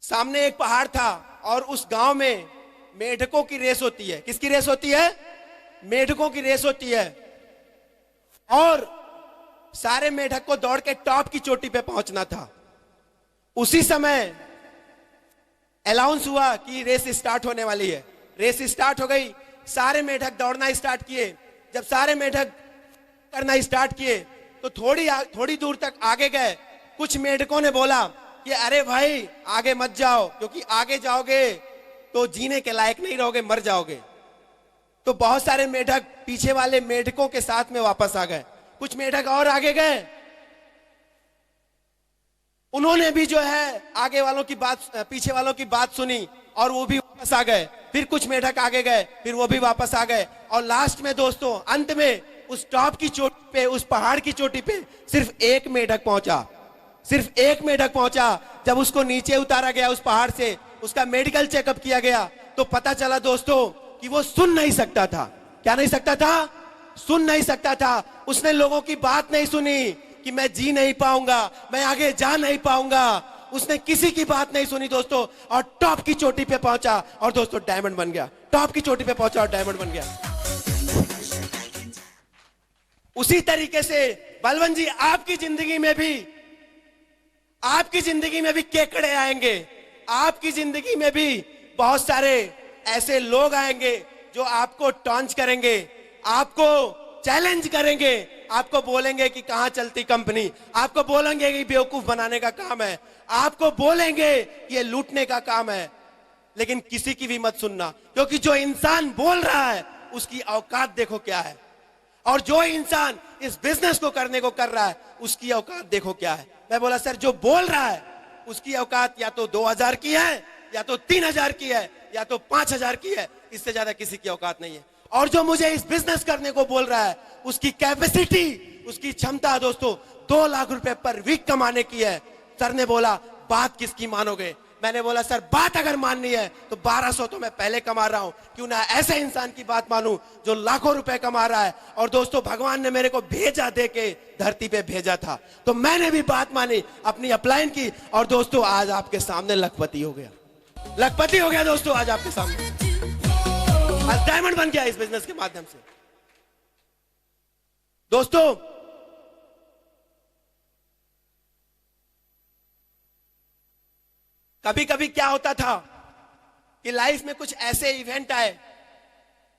सामने एक पहाड़ था और उस गांव में मेढकों की रेस होती है। किसकी रेस होती है? मेढकों की रेस होती है। और सारे मेढक को दौड़ के टॉप की चोटी पे पहुंचना था। उसी समय अनाउंस हुआ कि रेस स्टार्ट होने वाली है। रेस स्टार्ट हो गई, सारे मेढक दौड़ना स्टार्ट किए। जब सारे मेढक करना स्टार्ट किए तो थोड़ी दूर तक आगे गए। कुछ मेढकों ने बोला कि अरे भाई आगे मत जाओ, क्योंकि आगे जाओगे तो जीने के लायक नहीं रहोगे, मर जाओगे। तो बहुत सारे मेढक पीछे वाले मेढकों के साथ में वापस आ गए। कुछ मेढक और आगे गए, उन्होंने भी जो है आगे वालों की बात, पीछे वालों की बात सुनी और वो भी वापस आ गए। फिर कुछ मेढक आगे गए, फिर वो भी वापस आ गए। और लास्ट में दोस्तों, अंत में उस टॉप की चोटी पे, उस पहाड़ की चोटी पे सिर्फ एक मेढक पहुंचा। सिर्फ एक मेढक पहुंचा। जब उसको नीचे उतारा गया उस पहाड़ से, उसका मेडिकल चेकअप किया गया तो पता चला दोस्तों कि वो सुन नहीं सकता था। क्या नहीं सकता था? सुन नहीं सकता था। उसने लोगों की बात नहीं सुनी कि मैं जी नहीं पाऊंगा, मैं आगे जा नहीं पाऊंगा। उसने किसी की बात नहीं सुनी दोस्तों, और टॉप की चोटी पे पहुंचा और दोस्तों डायमंड बन गया। टॉप की चोटी पे पहुंचा और डायमंड बन गया। उसी तरीके से बलवंत जी आपकी जिंदगी में भी केकड़े आएंगे। आपकी जिंदगी में भी बहुत सारे ऐसे लोग आएंगे जो आपको टॉन्च करेंगे, आपको चैलेंज करेंगे, आपको बोलेंगे कि कहां चलती कंपनी, आपको बोलेंगे कि बेवकूफ बनाने का काम है, आपको बोलेंगे कि ये लूटने का काम है। लेकिन किसी की भी मत सुनना, क्योंकि जो इंसान बोल रहा है उसकी औकात देखो क्या है, और जो इंसान इस बिजनेस को करने को कर रहा है उसकी औकात देखो क्या है। मैं बोला सर जो बोल रहा है उसकी औकात या तो 2000 की है, या तो 3000 की है, या तो 5000 की है, इससे ज्यादा किसी की औकात नहीं है। और जो मुझे इस बिजनेस करने को बोल रहा है उसकी कैपेसिटी, उसकी क्षमता दोस्तों 2 लाख रुपए पर वीक कमाने की है। सर ने बोला बात किसकी मानोगे? मैंने बोला सर बात अगर माननी है तो 1200 तो मैं पहले कमा रहा हूं, क्यों ना ऐसे इंसान की बात मानूं जो लाखों रुपए कमा रहा है। और दोस्तों भगवान ने मेरे को भेजा दे के धरती पे भेजा था, तो मैंने भी बात मानी, अपनी अपलाइन की, और दोस्तों आज आपके सामने लखपति हो गया। लखपति हो गया दोस्तों आज आपके सामने, आज डायमंड बन गया इस बिजनेस के माध्यम से। दोस्तों कभी कभी क्या होता था कि लाइफ में कुछ ऐसे इवेंट आए,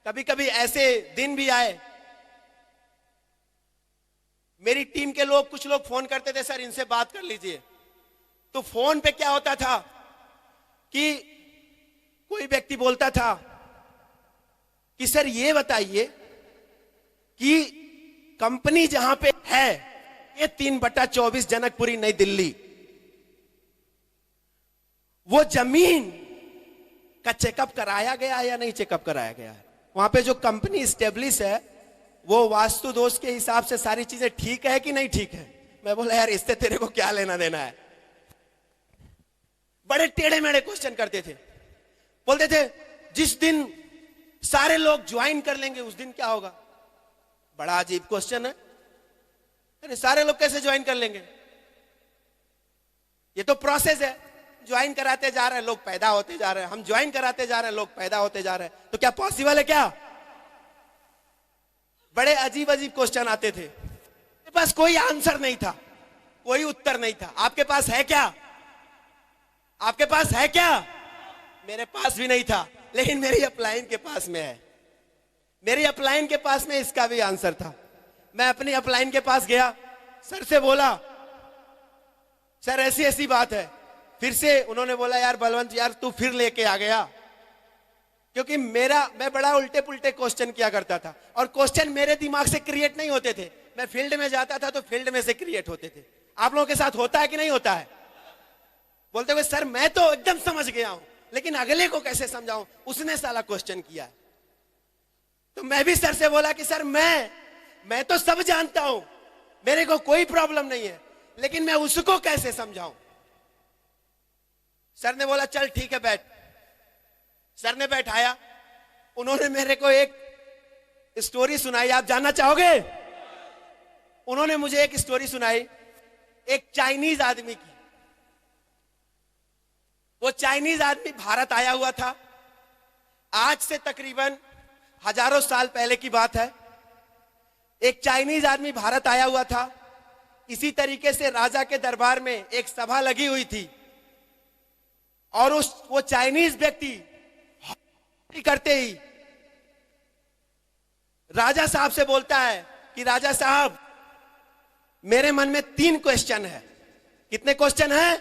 कभी कभी ऐसे दिन भी आए, मेरी टीम के लोग, कुछ लोग फोन करते थे सर इनसे बात कर लीजिए। तो फोन पे क्या होता था कि कोई व्यक्ति बोलता था कि सर ये बताइए कि कंपनी जहां पे है ये 3/24 जनकपुरी नई दिल्ली, वो जमीन का चेकअप कराया गया है या नहीं चेकअप कराया गया है? वहां पे जो कंपनी स्टेब्लिश है वो वास्तु दोष के हिसाब से सारी चीजें ठीक है कि नहीं ठीक है? मैं बोला यार इससे तेरे को क्या लेना देना है। बड़े टेढ़े मेढ़े क्वेश्चन करते थे। बोलते थे जिस दिन सारे लोग ज्वाइन कर लेंगे उस दिन क्या होगा? बड़ा अजीब क्वेश्चन है। अरे सारे लोग कैसे ज्वाइन कर लेंगे? ये तो प्रोसेस है, ज्वाइन कराते जा रहे हैं लोग पैदा होते जा रहे हैं, हम ज्वाइन कराते जा रहे हैं लोग पैदा होते जा रहे हैं, तो क्या पॉसिबल है क्या? बड़े अजीब अजीब क्वेश्चन आते थे। मेरे पास कोई आंसर नहीं था, कोई उत्तर नहीं था। आपके पास है क्या? आपके पास है क्या? मेरे पास भी नहीं था, लेकिन मेरी अपलाइन के पास में है। मेरी अपलाइन के पास में इसका भी आंसर था। मैं अपनी अपलाइन के पास गया, सर से बोला सर ऐसी ऐसी बात है। फिर से उन्होंने बोला यार बलवंत यार तू फिर लेके आ गया, क्योंकि मैं बड़ा उल्टे पुल्टे क्वेश्चन किया करता था और क्वेश्चन मेरे दिमाग से क्रिएट नहीं होते थे। मैं फील्ड में जाता था तो फील्ड में से क्रिएट होते थे। आप लोगों के साथ होता है कि नहीं होता है? बोलते हुए सर मैं तो एकदम समझ गया हूं, लेकिन अगले को कैसे समझाऊं, उसने साला क्वेश्चन किया है। तो मैं भी सर से बोला कि सर मैं तो सब जानता हूं, मेरे को कोई प्रॉब्लम नहीं है, लेकिन मैं उसको कैसे समझाऊं। सर ने बोला चल ठीक है बैठ। सर ने बैठाया, उन्होंने मेरे को एक स्टोरी सुनाई, आप जानना चाहोगे? उन्होंने मुझे एक स्टोरी सुनाई एक चाइनीज आदमी की। वो चाइनीज आदमी भारत आया हुआ था, आज से तकरीबन हजारों साल पहले की बात है। एक चाइनीज आदमी भारत आया हुआ था। इसी तरीके से राजा के दरबार में एक सभा लगी हुई थी और वो चाइनीज व्यक्ति करते ही राजा साहब से बोलता है कि राजा साहब मेरे मन में 3 क्वेश्चन है। कितने क्वेश्चन है?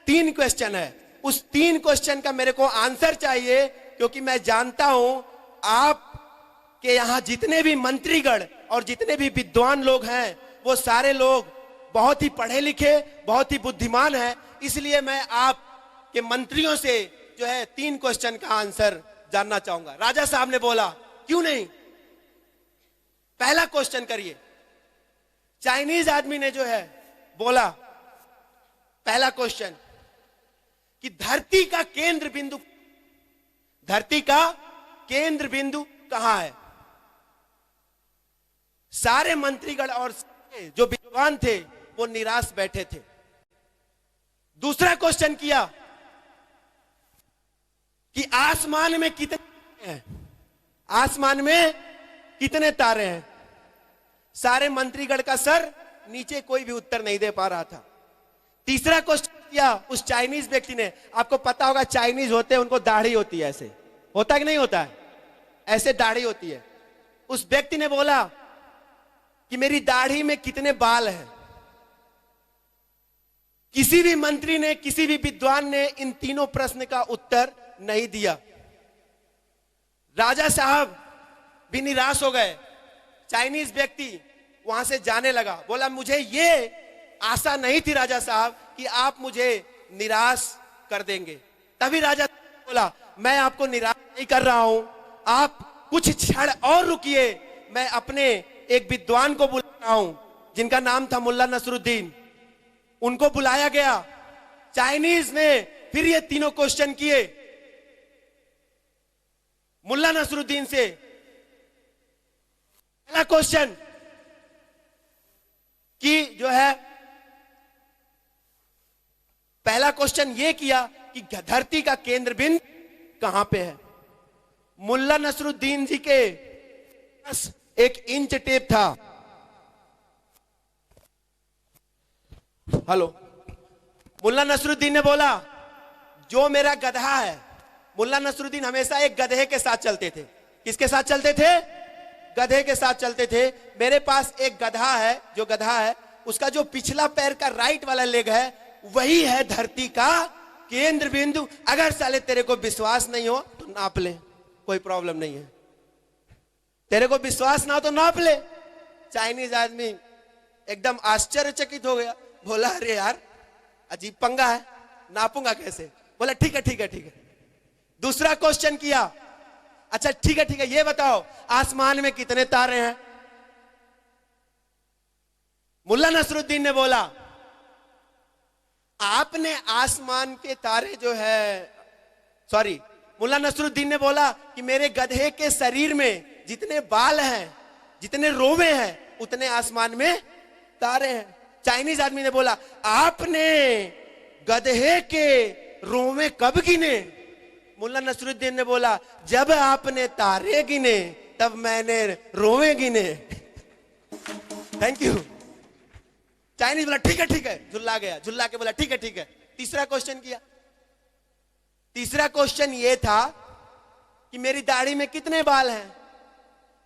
3 क्वेश्चन है। उस 3 क्वेश्चन का मेरे को आंसर चाहिए, क्योंकि मैं जानता हूं आप के यहां जितने भी मंत्रीगण और जितने भी विद्वान लोग हैं वो सारे लोग बहुत ही पढ़े लिखे, बहुत ही बुद्धिमान हैं। इसलिए मैं आप के मंत्रियों से जो है 3 क्वेश्चन का आंसर जानना चाहूंगा। राजा साहब ने बोला क्यों नहीं, पहला क्वेश्चन करिए। चाइनीज आदमी ने जो है बोला पहला क्वेश्चन कि धरती का केंद्र बिंदु कहां है? सारे मंत्रीगण और जो विद्वान थे वो निराश बैठे थे। दूसरा क्वेश्चन किया कि आसमान में कितने हैं? आसमान में कितने तारे हैं? सारे मंत्रीगण का सर नीचे कोई भी उत्तर नहीं दे पा रहा था। तीसरा क्वेश्चन किया उस चाइनीज व्यक्ति ने। आपको पता होगा चाइनीज होते हैं, उनको दाढ़ी होती है, ऐसे होता है कि नहीं होता है? ऐसे दाढ़ी होती है। उस व्यक्ति ने बोला कि मेरी दाढ़ी में कितने बाल हैं? किसी भी मंत्री ने, किसी भी विद्वान ने इन तीनों प्रश्न का उत्तर नहीं दिया। राजा साहब भी निराश हो गए। चाइनीज व्यक्ति वहां से जाने लगा। बोला मुझे ये आशा नहीं थी राजा साहब कि आप मुझे निराश कर देंगे। तभी राजा बोला मैं आपको निराश नहीं कर रहा हूं, आप कुछ क्षण और रुकिए, मैं अपने एक विद्वान को बुला रहा हूं जिनका नाम था मुल्ला नसरुद्दीन। उनको बुलाया गया। चाइनीज ने फिर ये तीनों क्वेश्चन किए मुल्ला नसरुद्दीन से। पहला क्वेश्चन कि जो है पहला क्वेश्चन ये किया कि धरती का केंद्र बिंदु कहां पे है? मुल्ला नसरुद्दीन जी के पास एक इंच टेप था। हेलो, मुल्ला नसरुद्दीन ने बोला जो मेरा गधा है, मुल्ला नसरुद्दीन हमेशा एक गधे के साथ चलते थे। किसके साथ चलते थे? गधे के साथ चलते थे। मेरे पास एक गधा है, जो गधा है उसका जो पिछला पैर का राइट वाला लेग है वही है धरती का केंद्र बिंदु। अगर साले तेरे को विश्वास नहीं हो तो नाप ले, कोई प्रॉब्लम नहीं है। तेरे को विश्वास ना हो तो नाप ले। चाइनीज आदमी एकदम आश्चर्यचकित हो गया। बोला अरे यार अजीब पंगा है, नापूंगा कैसे? बोला ठीक है ठीक है ठीक है। दूसरा क्वेश्चन किया, अच्छा ठीक है ये बताओ आसमान में कितने तारे हैं? मुल्ला नसरुद्दीन ने बोला आपने आसमान के तारे जो है, सॉरी, मुल्ला नसरुद्दीन ने बोला कि मेरे गधे के शरीर में जितने बाल हैं, जितने रोवे हैं, उतने आसमान में तारे हैं। चाइनीज आदमी ने बोला आपने गधे के रोवे कब गिने? मुल्ला नसरुद्दीन ने बोला जब आपने तारे गिने तब मैंने रोवे गिने। Thank you. चाइनीज बोला ठीक है, झुल्ला गया, झुल्ला के बोला ठीक है। तीसरा क्वेश्चन किया। तीसरा क्वेश्चन ये था कि मेरी दाढ़ी में कितने बाल हैं?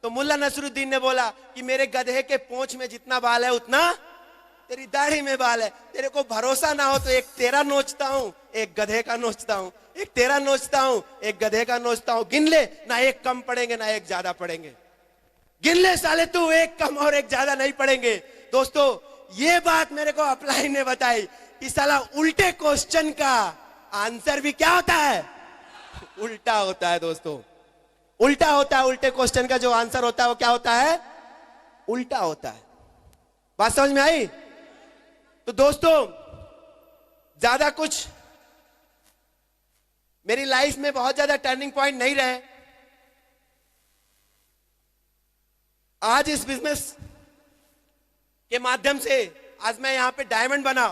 तो मुल्ला नसरुद्दीन ने बोला कि मेरे गधे के पूंछ में जितना बाल है उतना तेरी दाढ़ी में बाल है। तेरे को भरोसा ना हो तो एक तेरा नोचता हूं, एक गधे का नोचता हूं। एक तेरा नोचता हूं, एक गधे का नोचता हूं। गिन ले, ना एक कम पड़ेंगे ना एक ज्यादा पड़ेंगे। गिन ले साले तू, एक कम और एक ज्यादा नहीं पड़ेंगे। दोस्तों ये बात मेरे को अप्लाई ने बताई कि साला उल्टे क्वेश्चन का आंसर भी क्या होता है, उल्टा होता है। दोस्तों उल्टा होता है, उल्टे क्वेश्चन का जो आंसर होता है वो क्या होता है, उल्टा होता है। बात समझ में आई? तो दोस्तों ज्यादा कुछ मेरी लाइफ में बहुत ज्यादा टर्निंग पॉइंट नहीं रहे। आज इस बिजनेस के माध्यम से आज मैं यहां पे डायमंड बना।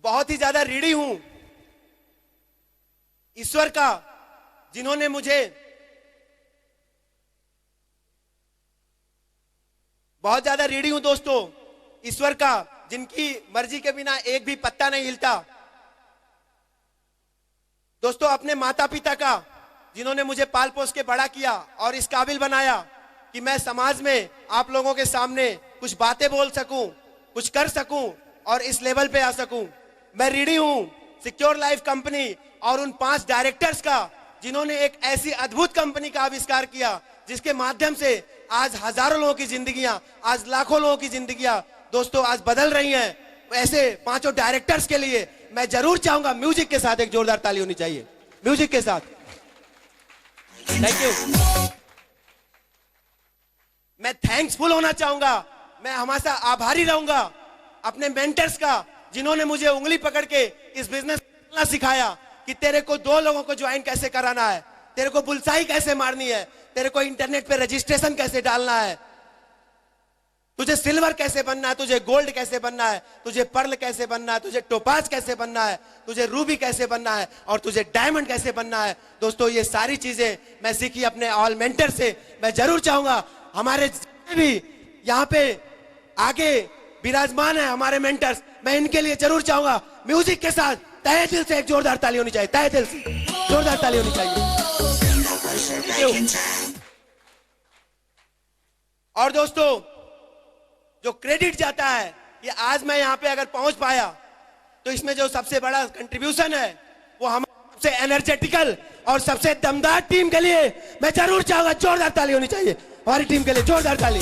बहुत ही ज्यादा ऋणी हूं ईश्वर का, जिन्होंने मुझे बहुत ज्यादा ऋणी हूं दोस्तों ईश्वर का, जिनकी मर्जी के बिना एक भी पत्ता नहीं हिलता। दोस्तों अपने माता पिता का, जिन्होंने मुझे पाल पोस के बड़ा किया और इस काबिल बनाया कि मैं समाज में आप लोगों के सामने कुछ बातें बोल सकूं, कुछ कर सकूं और इस लेवल पे आ सकूं। मैं ऋणी हूं सिक्योर लाइफ कंपनी और उन 5 डायरेक्टर्स का, जिन्होंने एक ऐसी अद्भुत कंपनी का आविष्कार किया जिसके माध्यम से आज हजारों लोगों की जिंदगियां, आज लाखों लोगों की जिंदगियां दोस्तों आज बदल रही हैं। ऐसे 5 डायरेक्टर्स के लिए मैं जरूर चाहूंगा म्यूजिक के साथ एक जोरदार ताली होनी चाहिए, म्यूजिक के साथ। Thank you. मैं थैंक्सफुल होना चाहूंगा, मैं हमेशा आभारी रहूंगा अपने मेंटर्स का, जिन्होंने मुझे उंगली पकड़ के इस बिजनेस में सिखाया कि तेरे को 2 लोगों को ज्वाइन कैसे कराना है, तेरे को बुलसाई कैसे मारनी है, तेरे को इंटरनेट पे रजिस्ट्रेशन कैसे डालना है, तुझे सिल्वर कैसे बनना है, तुझे गोल्ड कैसे बनना है, तुझे पर्ल कैसे बनना है, तुझे टोपाज कैसे बनना है, तुझे रूबी कैसे बनना है और तुझे डायमंड कैसे बनना है। दोस्तों ये सारी चीजें मैं सीखी अपने ऑल मेंटर से। मैं जरूर चाहूंगा हमारे जितने भी यहाँ पे आगे विराजमान है हमारे मेंटर्स, मैं इनके लिए जरूर चाहूंगा म्यूजिक के साथ तहे दिल से एक जोरदार ताली होनी चाहिए, तहे दिल से जोरदार ताली होनी चाहिए। और दोस्तों जो क्रेडिट जाता है, ये आज मैं यहां पे अगर पहुंच पाया तो इसमें जो सबसे बड़ा कंट्रीब्यूशन है वो हमारे सबसे एनर्जेटिकल और सबसे दमदार टीम के लिए मैं जरूर चाहूंगा जोरदार ताली होनी चाहिए। हमारी टीम के लिए जोरदार ताली।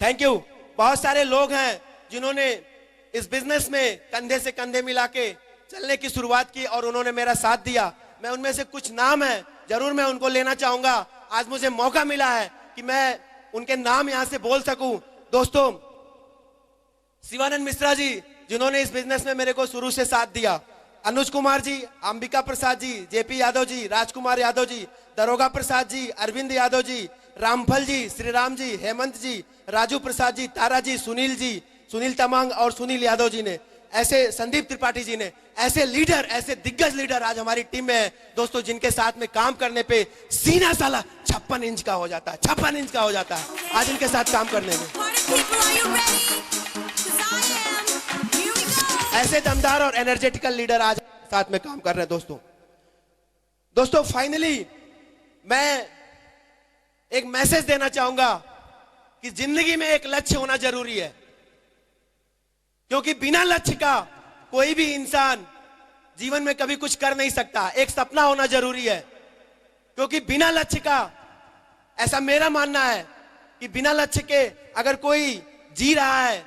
Thank you. बहुत सारे लोग हैं जिन्होंने इस बिजनेस में कंधे से कंधे मिला के चलने की शुरुआत की और उन्होंने मेरा साथ दिया। मैं उनमें से कुछ नाम है, जरूर मैं उनको लेना चाहूंगा। आज मुझे मौका मिला है कि मैं उनके नाम यहां से बोल सकूं। दोस्तों शिवानंद मिश्रा जी, जिन्होंने इस बिजनेस में मेरे को शुरू से साथ दिया, अनुज कुमार जी, अंबिका प्रसाद जी, जेपी यादव जी, राजकुमार यादव जी, दरोगा प्रसाद जी, अरविंद यादव जी, रामफल जी, श्रीराम जी, हेमंत जी, राजू प्रसाद जी, तारा जी, सुनील जी, सुनील तमांग और सुनील यादव जी ने, ऐसे संदीप त्रिपाठी जी ने, ऐसे लीडर, ऐसे दिग्गज लीडर आज हमारी टीम में है दोस्तों, जिनके साथ में काम करने पे सीना साला 56 इंच का हो जाता है, 56 इंच का हो जाता है आज इनके साथ काम करने में। ऐसे दमदार और एनर्जेटिकल लीडर आज साथ में काम कर रहे हैं दोस्तों फाइनली मैं एक मैसेज देना चाहूंगा कि जिंदगी में एक लक्ष्य होना जरूरी है, क्योंकि बिना लक्ष्य का कोई भी इंसान जीवन में कभी कुछ कर नहीं सकता। एक सपना होना जरूरी है, क्योंकि बिना लक्ष्य का, ऐसा मेरा मानना है कि बिना लक्ष्य के अगर कोई जी रहा है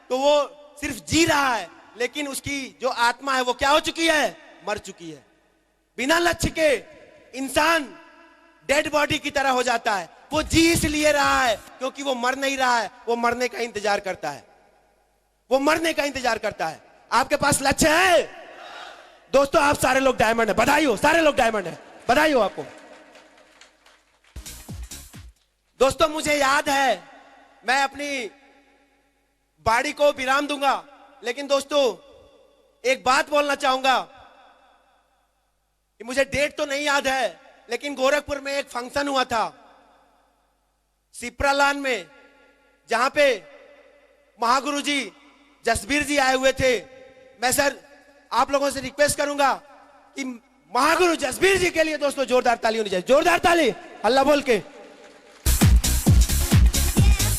तो वो सिर्फ जी रहा है, लेकिन उसकी जो आत्मा है वो क्या हो चुकी है, मर चुकी है। बिना लक्ष्य के इंसान डेड बॉडी की तरह हो जाता है। वो जी इसलिए रहा है क्योंकि वो मर नहीं रहा है, वो मरने का इंतजार करता है, वो मरने का इंतजार करता है। आपके पास लक्ष्य है दोस्तों? आप सारे लोग डायमंड है, बधाई हो, सारे लोग डायमंड है, बधाई हो आपको। दोस्तों मुझे याद है, मैं अपनी बाड़ी को विराम दूंगा, लेकिन दोस्तों एक बात बोलना चाहूंगा कि मुझे डेट तो नहीं याद है, लेकिन गोरखपुर में एक फंक्शन हुआ था सिप्रालान में, जहां पे महागुरु जी जसबीर जी आए हुए थे। मैं सर आप लोगों से रिक्वेस्ट करूंगा कि महागुरु जसबीर जी के लिए दोस्तों जोरदार ताली होनी चाहिए, जोरदार ताली, हल्ला बोल के।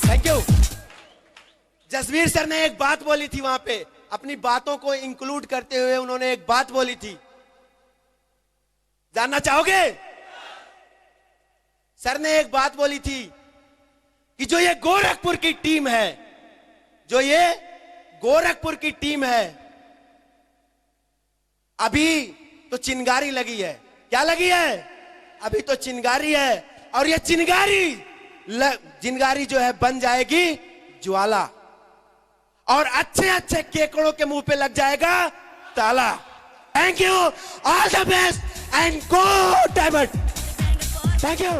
Thank you. जसवीर सर ने एक बात बोली थी वहां पे, अपनी बातों को इंक्लूड करते हुए उन्होंने एक बात बोली थी, जानना चाहोगे? सर ने एक बात बोली थी कि जो ये गोरखपुर की टीम है, जो ये गोरखपुर की टीम है, अभी तो चिंगारी लगी है। क्या लगी है? अभी तो चिंगारी है, और ये चिंगारी जो है बन जाएगी ज्वाला, और अच्छे अच्छे केकड़ों के मुंह पे लग जाएगा ताला। Thank you, all the best and go diamond. Thank you.